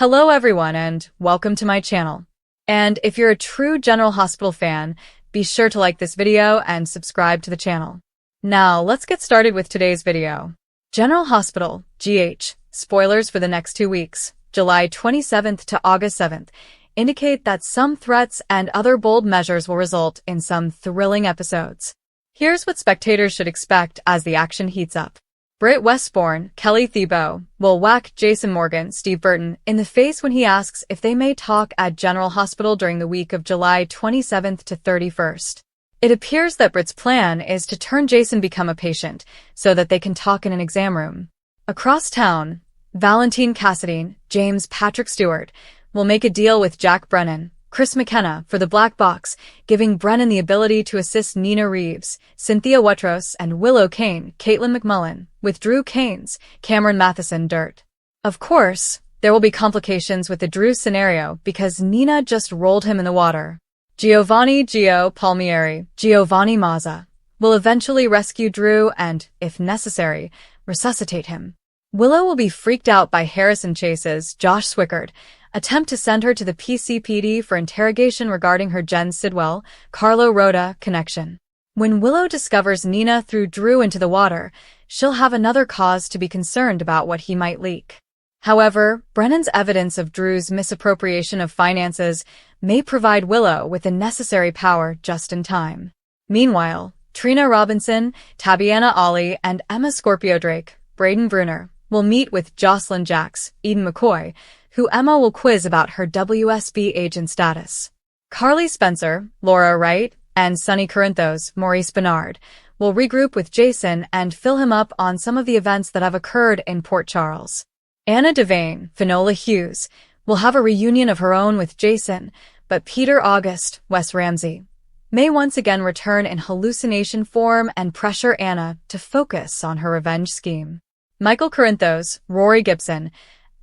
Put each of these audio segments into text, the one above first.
Hello everyone and welcome to my channel. And if you're a true General Hospital fan, be sure to like this video and subscribe to the channel. Now let's get started with today's video. General Hospital, GH, spoilers for the next 2 weeks, July 27th to August 7th, indicate that some threats and other bold measures will result in some thrilling episodes. Here's what spectators should expect as the action heats up. Britt Westbourne, Kelly Thiebaud, will whack Jason Morgan, Steve Burton, in the face when he asks if they may talk at General Hospital during the week of July 27th to 31st. It appears that Britt's plan is to turn Jason become a patient so that they can talk in an exam room. Across town, Valentine Cassadine, James Patrick Stewart, will make a deal with Jack Brennan, Chris McKenna, for the Black Box, giving Brennan the ability to assist Nina Reeves, Cynthia Wetros, and Willow Kane, Caitlin McMullen, with Drew Keynes, Cameron Matheson Dirt. Of course, there will be complications with the Drew scenario because Nina just rolled him in the water. Giovanni Palmieri, Giovanni Mazza, will eventually rescue Drew and, if necessary, resuscitate him. Willow will be freaked out by Harrison Chase's Josh Swickard attempt to send her to the PCPD for interrogation regarding her Jen Sidwell, Carlo Rhoda connection. When Willow discovers Nina threw Drew into the water, she'll have another cause to be concerned about what he might leak. However, Brennan's evidence of Drew's misappropriation of finances may provide Willow with the necessary power just in time. Meanwhile, Trina Robinson, Tabiana Ali, and Emma Scorpio Drake, Braden Bruner, will meet with Jocelyn Jacks, Eden McCoy, who Emma will quiz about her WSB agent status. Carly Spencer, Laura Wright, and Sonny Corinthos, Maurice Bernard, will regroup with Jason and fill him up on some of the events that have occurred in Port Charles. Anna Devane, Finola Hughes, will have a reunion of her own with Jason, but Peter August, Wes Ramsey, may once again return in hallucination form and pressure Anna to focus on her revenge scheme. Michael Corinthos, Rory Gibson,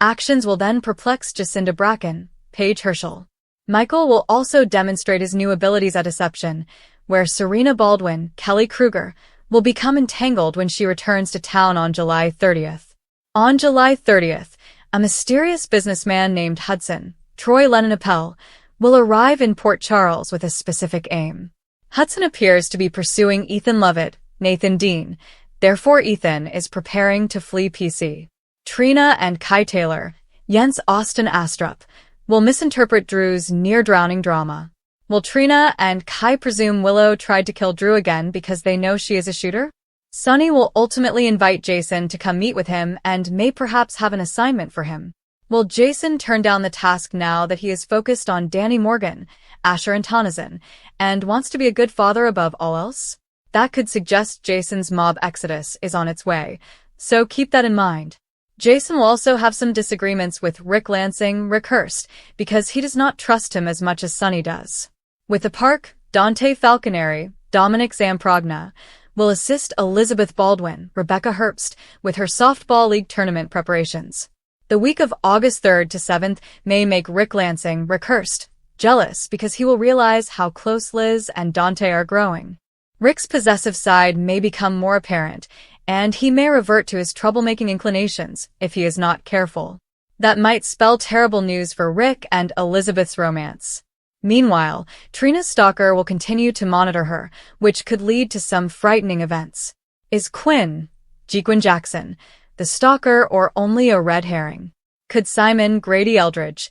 actions will then perplex Jacinda Bracken, Paige Herschel. Michael will also demonstrate his new abilities at deception, where Serena Baldwin, Kelly Kruger, will become entangled when she returns to town on July 30th. On July 30th, a mysterious businessman named Hudson, Troy Lennon-Appel, will arrive in Port Charles with a specific aim. Hudson appears to be pursuing Ethan Lovett, Nathan Dean, therefore Ethan is preparing to flee PC. Trina and Kai Taylor, Jens Austin Astrup, will misinterpret Drew's near-drowning drama. Will Trina and Kai presume Willow tried to kill Drew again because they know she is a shooter? Sonny will ultimately invite Jason to come meet with him and may perhaps have an assignment for him. Will Jason turn down the task now that he is focused on Danny Morgan, Asher and Tonizin, and wants to be a good father above all else? That could suggest Jason's mob exodus is on its way, so keep that in mind. Jason will also have some disagreements with Rick Lansing, Rick Hurst, because he does not trust him as much as Sonny does. With the park, Dante Falconeri, Dominic Zamprogna, will assist Elizabeth Baldwin, Rebecca Herbst, with her softball league tournament preparations. The week of August 3rd to 7th may make Rick Lansing, Rick Hurst, jealous because he will realize how close Liz and Dante are growing. Rick's possessive side may become more apparent, and he may revert to his troublemaking inclinations if he is not careful. That might spell terrible news for Rick and Elizabeth's romance. Meanwhile, Trina's stalker will continue to monitor her, which could lead to some frightening events. Is Quinn, Jequin Jackson, the stalker or only a red herring? Could Simon Grady Eldridge,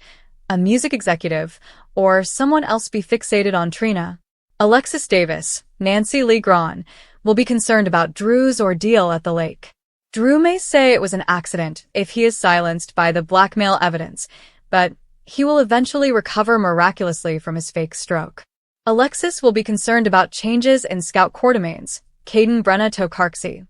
a music executive, or someone else be fixated on Trina? Alexis Davis, Nancy Lee Grahn, will be concerned about Drew's ordeal at the lake. Drew may say it was an accident if he is silenced by the blackmail evidence, but he will eventually recover miraculously from his fake stroke. Alexis will be concerned about changes in Scout Quartermain's, Caden Brenna Tokarczy,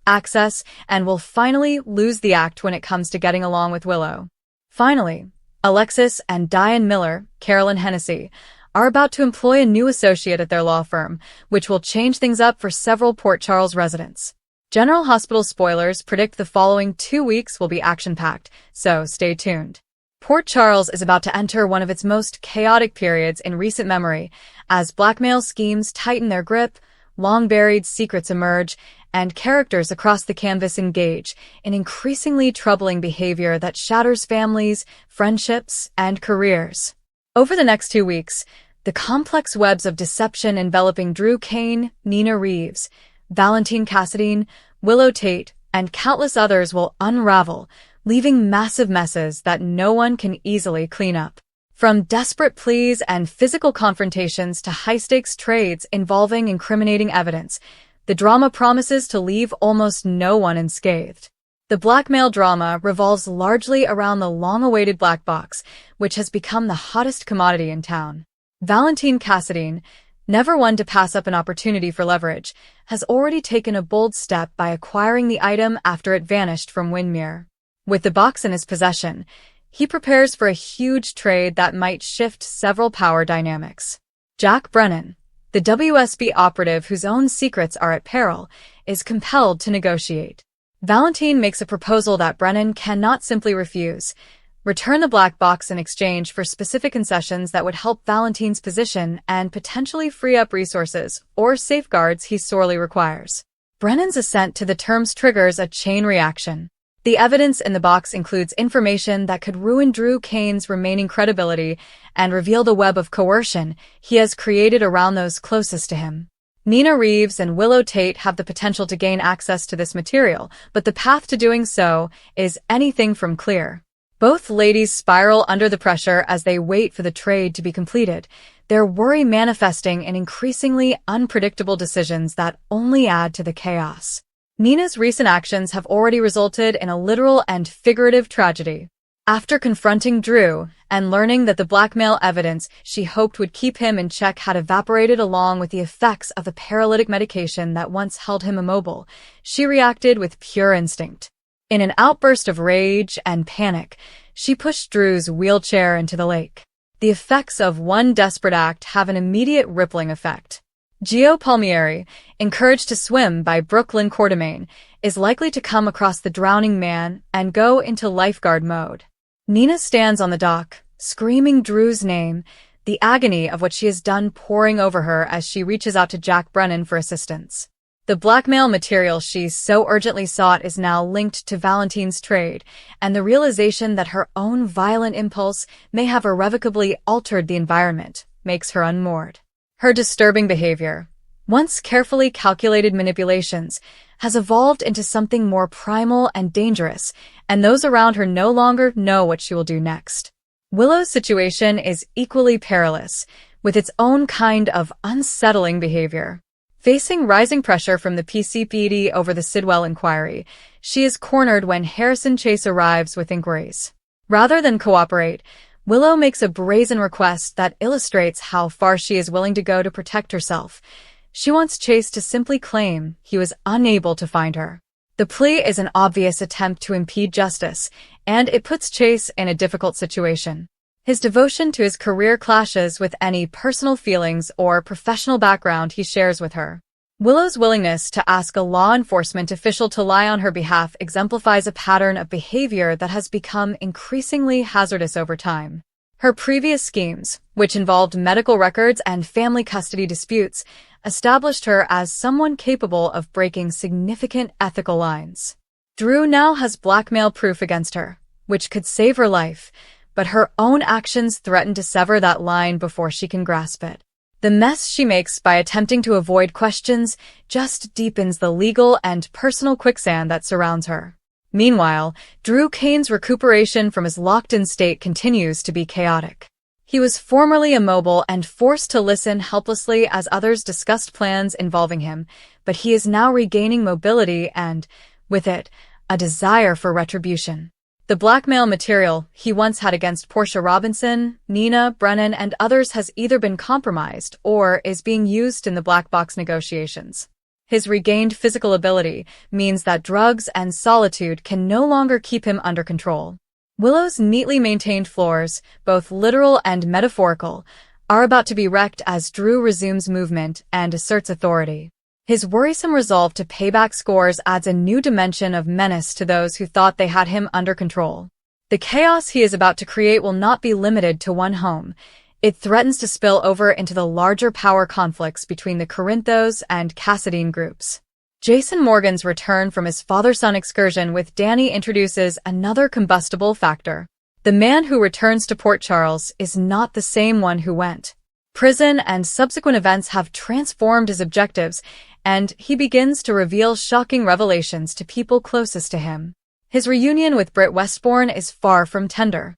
access, and will finally lose the act when it comes to getting along with Willow. Finally, Alexis and Diane Miller, Carolyn Hennessy, are about to employ a new associate at their law firm, which will change things up for several Port Charles residents. General Hospital spoilers predict the following 2 weeks will be action-packed, so stay tuned. Port Charles is about to enter one of its most chaotic periods in recent memory, as blackmail schemes tighten their grip, long-buried secrets emerge, and characters across the canvas engage in increasingly troubling behavior that shatters families, friendships, and careers. Over the next 2 weeks, the complex webs of deception enveloping Drew Kane, Nina Reeves, Valentine Cassadine, Willow Tate, and countless others will unravel, leaving massive messes that no one can easily clean up. From desperate pleas and physical confrontations to high-stakes trades involving incriminating evidence, the drama promises to leave almost no one unscathed. The blackmail drama revolves largely around the long-awaited black box, which has become the hottest commodity in town. Valentine Cassadine, never one to pass up an opportunity for leverage, has already taken a bold step by acquiring the item after it vanished from Windermere. With the box in his possession, he prepares for a huge trade that might shift several power dynamics. Jack Brennan, the WSB operative whose own secrets are at peril, is compelled to negotiate. Valentine makes a proposal that Brennan cannot simply refuse: return the black box in exchange for specific concessions that would help Valentine's position and potentially free up resources or safeguards he sorely requires. Brennan's assent to the terms triggers a chain reaction. The evidence in the box includes information that could ruin Drew Kane's remaining credibility and reveal the web of coercion he has created around those closest to him. Nina Reeves and Willow Tate have the potential to gain access to this material, but the path to doing so is anything from clear. Both ladies spiral under the pressure as they wait for the trade to be completed, their worry manifesting in increasingly unpredictable decisions that only add to the chaos. Nina's recent actions have already resulted in a literal and figurative tragedy. After confronting Drew and learning that the blackmail evidence she hoped would keep him in check had evaporated along with the effects of the paralytic medication that once held him immobile, she reacted with pure instinct. In an outburst of rage and panic, she pushed Drew's wheelchair into the lake. The effects of one desperate act have an immediate rippling effect. Gio Palmieri, encouraged to swim by Brooklyn Quartermain, is likely to come across the drowning man and go into lifeguard mode. Nina stands on the dock, screaming Drew's name, the agony of what she has done pouring over her as she reaches out to Jack Brennan for assistance. The blackmail material she so urgently sought is now linked to Valentine's trade, and the realization that her own violent impulse may have irrevocably altered the environment makes her unmoored. Her disturbing behavior, once carefully calculated manipulations, has evolved into something more primal and dangerous, and those around her no longer know what she will do next. Willow's situation is equally perilous, with its own kind of unsettling behavior. Facing rising pressure from the PCPD over the Sidwell inquiry, she is cornered when Harrison Chase arrives with inquiries. Rather than cooperate, Willow makes a brazen request that illustrates how far she is willing to go to protect herself. She wants Chase to simply claim he was unable to find her. The plea is an obvious attempt to impede justice, and it puts Chase in a difficult situation. His devotion to his career clashes with any personal feelings or professional background he shares with her. Willow's willingness to ask a law enforcement official to lie on her behalf exemplifies a pattern of behavior that has become increasingly hazardous over time. Her previous schemes, which involved medical records and family custody disputes, established her as someone capable of breaking significant ethical lines. Drew now has blackmail proof against her, which could save her life, but her own actions threaten to sever that line before she can grasp it. The mess she makes by attempting to avoid questions just deepens the legal and personal quicksand that surrounds her. Meanwhile, Drew Kane's recuperation from his locked-in state continues to be chaotic. He was formerly immobile and forced to listen helplessly as others discussed plans involving him, but he is now regaining mobility and, with it, a desire for retribution. The blackmail material he once had against Portia Robinson, Nina, Brennan, and others has either been compromised or is being used in the black box negotiations. His regained physical ability means that drugs and solitude can no longer keep him under control. Willow's neatly maintained floors, both literal and metaphorical, are about to be wrecked as Drew resumes movement and asserts authority. His worrisome resolve to pay back scores adds a new dimension of menace to those who thought they had him under control. The chaos he is about to create will not be limited to one home. It threatens to spill over into the larger power conflicts between the Corinthos and Cassadine groups. Jason Morgan's return from his father-son excursion with Danny introduces another combustible factor. The man who returns to Port Charles is not the same one who went. Prison and subsequent events have transformed his objectives, and he begins to reveal shocking revelations to people closest to him. His reunion with Britt Westbourne is far from tender.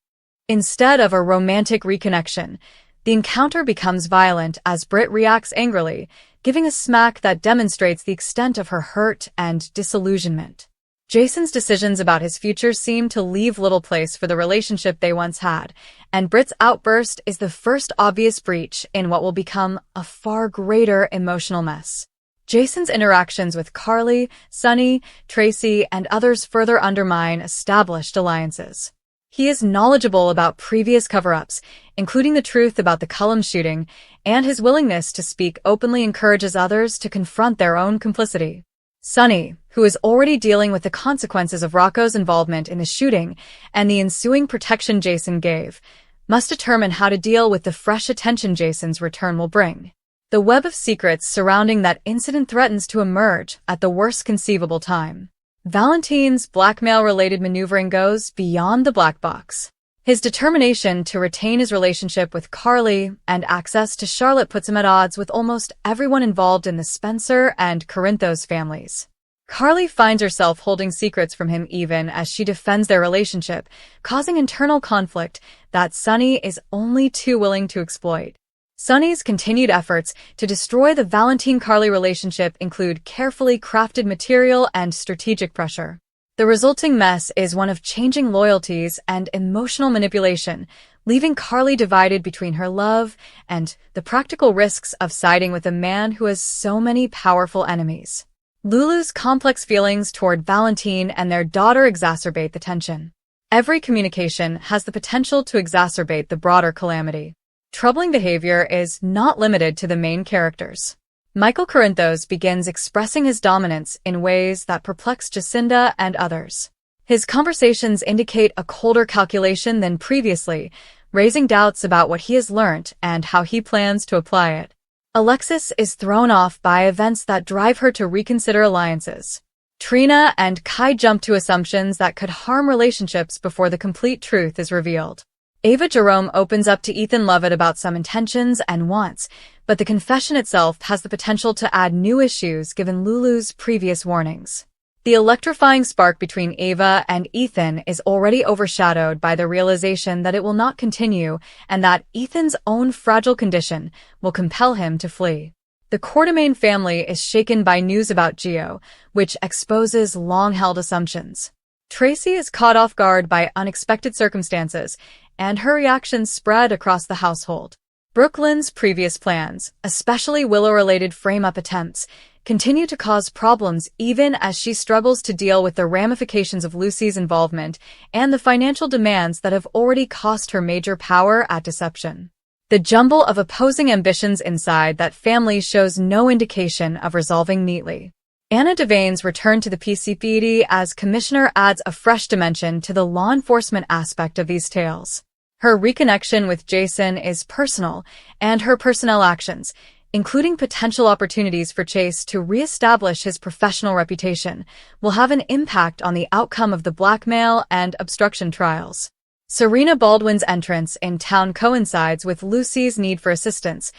Instead of a romantic reconnection, the encounter becomes violent as Britt reacts angrily, giving a smack that demonstrates the extent of her hurt and disillusionment. Jason's decisions about his future seem to leave little place for the relationship they once had, and Britt's outburst is the first obvious breach in what will become a far greater emotional mess. Jason's interactions with Carly, Sonny, Tracy, and others further undermine established alliances. He is knowledgeable about previous cover-ups, including the truth about the Cullum shooting, and his willingness to speak openly encourages others to confront their own complicity. Sonny, who is already dealing with the consequences of Rocco's involvement in the shooting and the ensuing protection Jason gave, must determine how to deal with the fresh attention Jason's return will bring. The web of secrets surrounding that incident threatens to emerge at the worst conceivable time. Valentine's blackmail-related maneuvering goes beyond the black box. His determination to retain his relationship with Carly and access to Charlotte puts him at odds with almost everyone involved in the Spencer and Corinthos families. Carly finds herself holding secrets from him even as she defends their relationship, causing internal conflict that Sonny is only too willing to exploit. Sonny's continued efforts to destroy the Valentine-Carly relationship include carefully crafted material and strategic pressure. The resulting mess is one of changing loyalties and emotional manipulation, leaving Carly divided between her love and the practical risks of siding with a man who has so many powerful enemies. Lulu's complex feelings toward Valentine and their daughter exacerbate the tension. Every communication has the potential to exacerbate the broader calamity. Troubling behavior is not limited to the main characters. Michael Corinthos begins expressing his dominance in ways that perplex Jacinda and others. His conversations indicate a colder calculation than previously, raising doubts about what he has learnt and how he plans to apply it. Alexis is thrown off by events that drive her to reconsider alliances. Trina and Kai jump to assumptions that could harm relationships before the complete truth is revealed. Ava Jerome opens up to Ethan Lovett about some intentions and wants, but the confession itself has the potential to add new issues given Lulu's previous warnings. The electrifying spark between Ava and Ethan is already overshadowed by the realization that it will not continue and that Ethan's own fragile condition will compel him to flee. The Quartermain family is shaken by news about Gio, which exposes long-held assumptions. Tracy is caught off guard by unexpected circumstances, and her reactions spread across the household. Brooklyn's previous plans, especially Willow-related frame-up attempts, continue to cause problems even as she struggles to deal with the ramifications of Lucy's involvement and the financial demands that have already cost her major power at deception. The jumble of opposing ambitions inside that family shows no indication of resolving neatly. Anna Devane's return to the PCPD as commissioner adds a fresh dimension to the law enforcement aspect of these tales. Her reconnection with Jason is personal, and her personnel actions, including potential opportunities for Chase to re-establish his professional reputation, will have an impact on the outcome of the blackmail and obstruction trials. Serena Baldwin's entrance in town coincides with Lucy's need for assistance,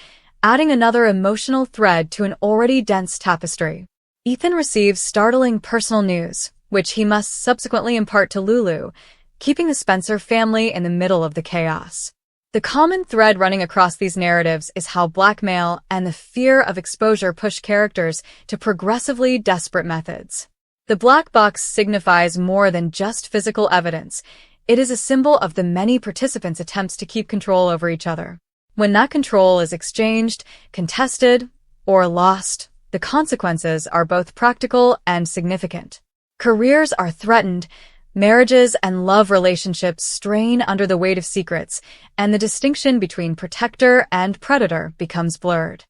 adding another emotional thread to an already dense tapestry. Ethan receives startling personal news, which he must subsequently impart to Lulu, keeping the Spencer family in the middle of the chaos. The common thread running across these narratives is how blackmail and the fear of exposure push characters to progressively desperate methods. The black box signifies more than just physical evidence. It is a symbol of the many participants' attempts to keep control over each other. When that control is exchanged, contested, or lost, the consequences are both practical and significant. Careers are threatened, marriages and love relationships strain under the weight of secrets, and the distinction between protector and predator becomes blurred.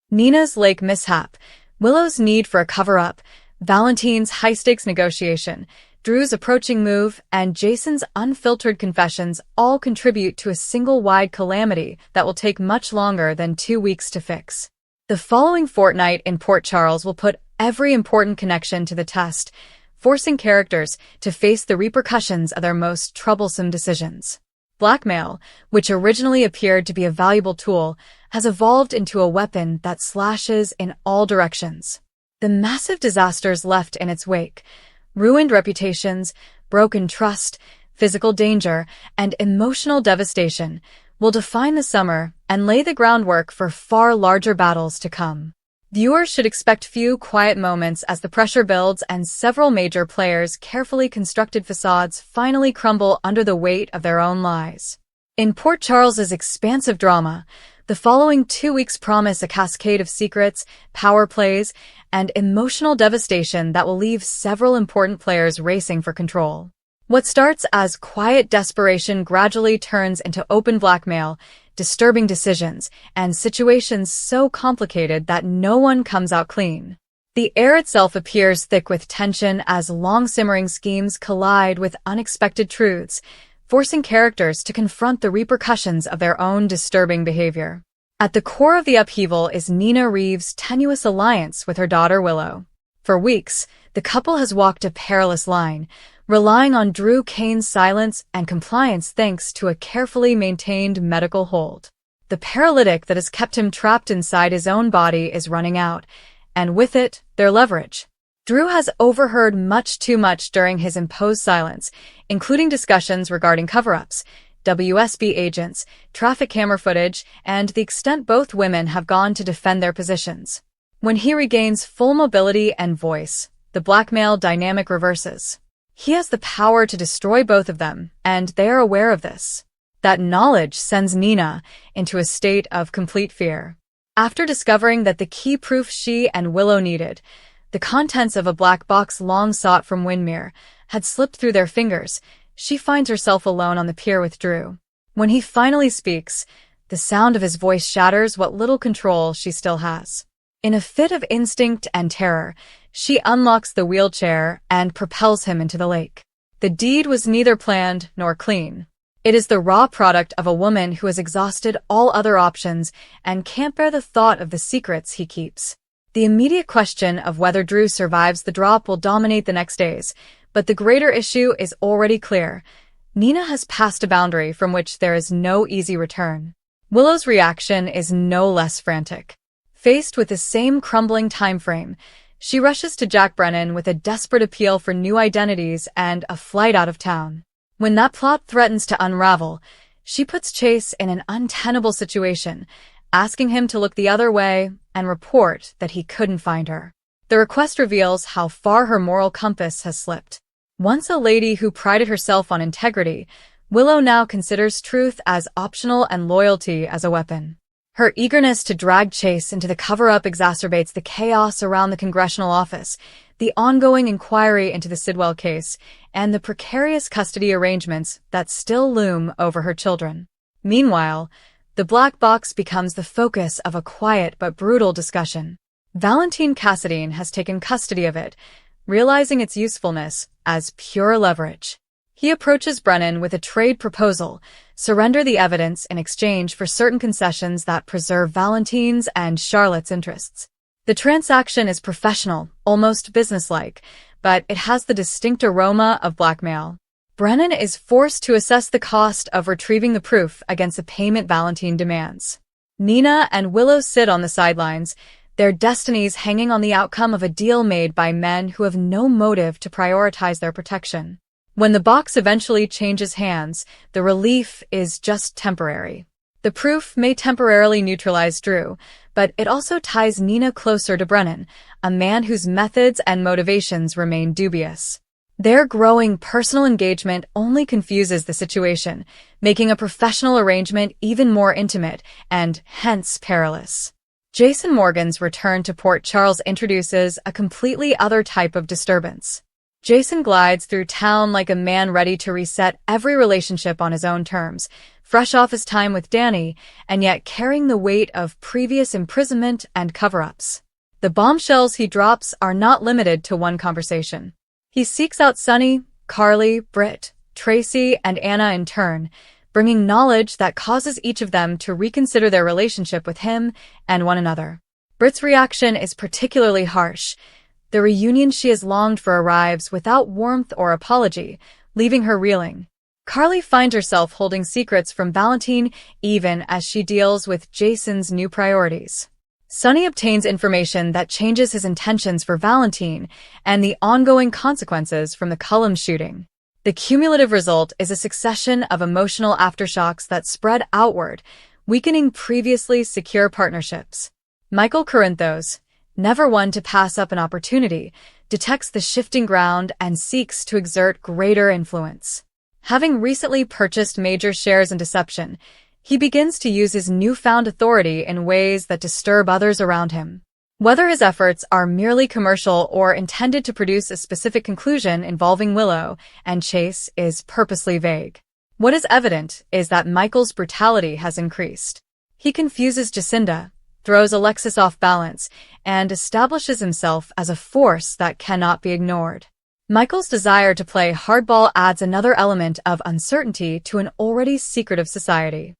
Nina's lake mishap, Willow's need for a cover-up, Valentine's high-stakes negotiation, Drew's approaching move, and Jason's unfiltered confessions all contribute to a single-wide calamity that will take much longer than 2 weeks to fix. The following fortnight in Port Charles will put every important connection to the test, forcing characters to face the repercussions of their most troublesome decisions. Blackmail, which originally appeared to be a valuable tool, has evolved into a weapon that slashes in all directions. The massive disasters left in its wake, ruined reputations, broken trust, physical danger, and emotional devastation, will define the summer and lay the groundwork for far larger battles to come. Viewers should expect few quiet moments as the pressure builds and several major players' carefully constructed facades finally crumble under the weight of their own lies. In Port Charles's expansive drama, the following 2 weeks promise a cascade of secrets, power plays, and emotional devastation that will leave several important players racing for control. What starts as quiet desperation gradually turns into open blackmail, disturbing decisions, and situations so complicated that no one comes out clean. The air itself appears thick with tension as long-simmering schemes collide with unexpected truths, forcing characters to confront the repercussions of their own disturbing behavior. At the core of the upheaval is Nina Reeves' tenuous alliance with her daughter Willow. For weeks, the couple has walked a perilous line, relying on Drew Kane's silence and compliance thanks to a carefully maintained medical hold. The paralytic that has kept him trapped inside his own body is running out, and with it, their leverage. Drew has overheard much too much during his imposed silence, including discussions regarding cover-ups, WSB agents, traffic camera footage, and the extent both women have gone to defend their positions. When he regains full mobility and voice, the blackmail dynamic reverses. He has the power to destroy both of them, and they are aware of this. That knowledge sends Nina into a state of complete fear. After discovering that the key proof she and Willow needed, the contents of a black box long sought from Windmere, had slipped through their fingers, she finds herself alone on the pier with Drew. When he finally speaks, the sound of his voice shatters what little control she still has. In a fit of instinct and terror, she unlocks the wheelchair and propels him into the lake. The deed was neither planned nor clean. It is the raw product of a woman who has exhausted all other options and can't bear the thought of the secrets he keeps. The immediate question of whether Drew survives the drop will dominate the next days, but the greater issue is already clear. Nina has passed a boundary from which there is no easy return. Willow's reaction is no less frantic. Faced with the same crumbling time frame, she rushes to Jack Brennan with a desperate appeal for new identities and a flight out of town. When that plot threatens to unravel, she puts Chase in an untenable situation, asking him to look the other way and report that he couldn't find her. The request reveals how far her moral compass has slipped. Once a lady who prided herself on integrity, Willow now considers truth as optional and loyalty as a weapon. Her eagerness to drag Chase into the cover-up exacerbates the chaos around the congressional office, the ongoing inquiry into the Sidwell case, and the precarious custody arrangements that still loom over her children. Meanwhile, the black box becomes the focus of a quiet but brutal discussion. Valentine Cassadine has taken custody of it, realizing its usefulness as pure leverage. He approaches Brennan with a trade proposal: surrender the evidence in exchange for certain concessions that preserve Valentine's and Charlotte's interests. The transaction is professional, almost businesslike, but it has the distinct aroma of blackmail. Brennan is forced to assess the cost of retrieving the proof against the payment Valentine demands. Nina and Willow sit on the sidelines, their destinies hanging on the outcome of a deal made by men who have no motive to prioritize their protection. When the box eventually changes hands, the relief is just temporary. The proof may temporarily neutralize Drew, but it also ties Nina closer to Brennan, a man whose methods and motivations remain dubious. Their growing personal engagement only confuses the situation, making a professional arrangement even more intimate and, hence, perilous. Jason Morgan's return to Port Charles introduces a completely other type of disturbance. Jason glides through town like a man ready to reset every relationship on his own terms, fresh off his time with Danny, and yet carrying the weight of previous imprisonment and cover-ups. The bombshells he drops are not limited to one conversation. He seeks out Sunny, Carly, Britt, Tracy, and Anna in turn, bringing knowledge that causes each of them to reconsider their relationship with him and one another. Britt's reaction is particularly harsh. The reunion she has longed for arrives without warmth or apology, leaving her reeling. Carly finds herself holding secrets from Valentine even as she deals with Jason's new priorities. Sonny obtains information that changes his intentions for Valentine and the ongoing consequences from the Cullum shooting. The cumulative result is a succession of emotional aftershocks that spread outward, weakening previously secure partnerships. Michael Corinthos, never one to pass up an opportunity, detects the shifting ground and seeks to exert greater influence. Having recently purchased major shares in Deception, he begins to use his newfound authority in ways that disturb others around him. Whether his efforts are merely commercial or intended to produce a specific conclusion involving Willow and Chase is purposely vague. What is evident is that Michael's brutality has increased. He confuses Jacinda, throws Alexis off balance, and establishes himself as a force that cannot be ignored. Michael's desire to play hardball adds another element of uncertainty to an already secretive society.